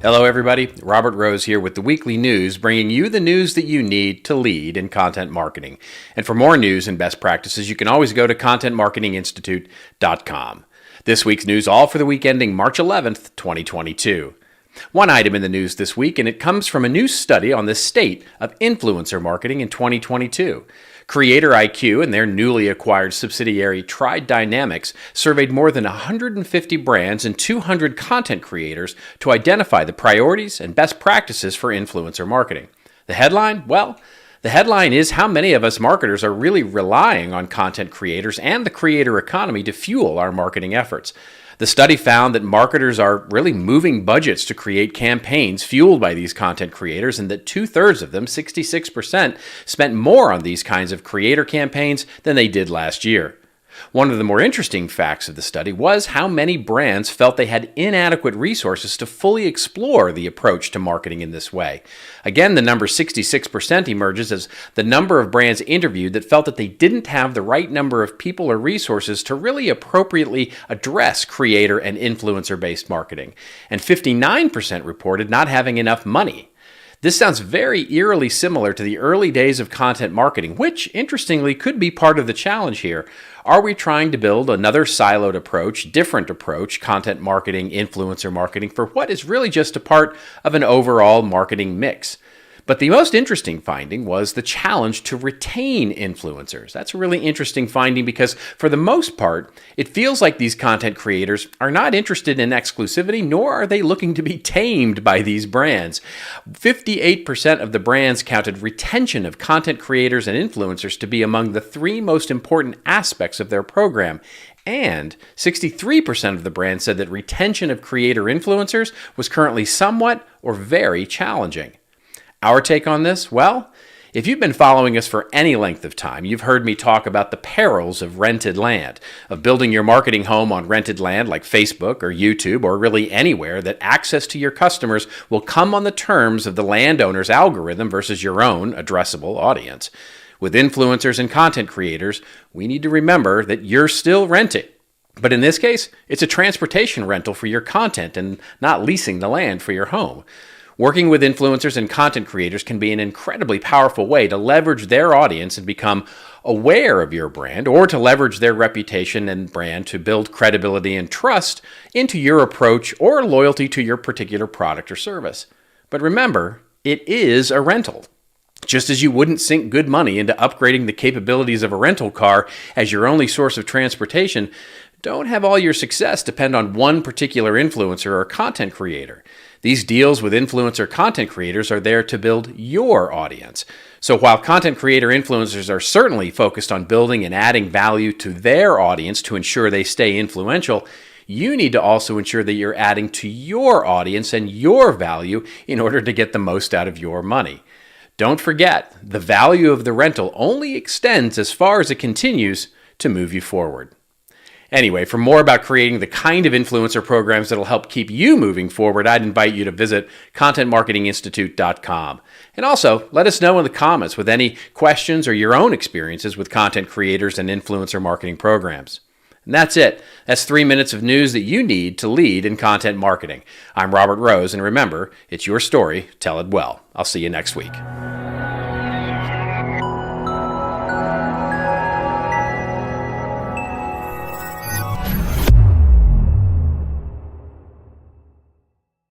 Hello everybody, Robert Rose here with the weekly news, bringing you the news that you need to lead in content marketing. And for more news and best practices, you can always go to contentmarketinginstitute.com. This week's news all for the week ending March 11th, 2022. One item in the news this week, and it comes from a new study on the state of influencer marketing in 2022. CreatorIQ and their newly acquired subsidiary Tried Dynamics surveyed more than 150 brands and 200 content creators to identify the priorities and best practices for influencer marketing. The headline? Well, the headline is how many of us marketers are really relying on content creators and the creator economy to fuel our marketing efforts. The study found that marketers are really moving budgets to create campaigns fueled by these content creators, and that 2/3 of them, 66%, spent more on these kinds of creator campaigns than they did last year. One of the more interesting facts of the study was how many brands felt they had inadequate resources to fully explore the approach to marketing in this way. Again, the number 66% emerges as the number of brands interviewed that felt that they didn't have the right number of people or resources to really appropriately address creator and influencer-based marketing. And 59% reported not having enough money. This sounds very eerily similar to the early days of content marketing, which, interestingly, could be part of the challenge here. Are we trying to build another siloed approach, different approach, content marketing, influencer marketing, for what is really just a part of an overall marketing mix? But the most interesting finding was the challenge to retain influencers. That's a really interesting finding because, for the most part, it feels like these content creators are not interested in exclusivity, nor are they looking to be tamed by these brands. 58% of the brands counted retention of content creators and influencers to be among the three most important aspects of their program. And 63% of the brands said that retention of creator influencers was currently somewhat or very challenging. Our take on this? Well, if you've been following us for any length of time, you've heard me talk about the perils of rented land, of building your marketing home on rented land like Facebook or YouTube or really anywhere that access to your customers will come on the terms of the landowner's algorithm versus your own addressable audience. With influencers and content creators, we need to remember that you're still renting. But in this case, it's a transportation rental for your content and not leasing the land for your home. Working with influencers and content creators can be an incredibly powerful way to leverage their audience and become aware of your brand, or to leverage their reputation and brand to build credibility and trust into your approach or loyalty to your particular product or service. But remember, it is a rental. Just as you wouldn't sink good money into upgrading the capabilities of a rental car as your only source of transportation, don't have all your success depend on one particular influencer or content creator. These deals with influencer content creators are there to build your audience. So while content creator influencers are certainly focused on building and adding value to their audience to ensure they stay influential, you need to also ensure that you're adding to your audience and your value in order to get the most out of your money. Don't forget, the value of the rental only extends as far as it continues to move you forward. Anyway, for more about creating the kind of influencer programs that'll help keep you moving forward, I'd invite you to visit contentmarketinginstitute.com. And also, let us know in the comments with any questions or your own experiences with content creators and influencer marketing programs. And that's it. That's 3 minutes of news that you need to lead in content marketing. I'm Robert Rose, and remember, it's your story, tell it well. I'll see you next week.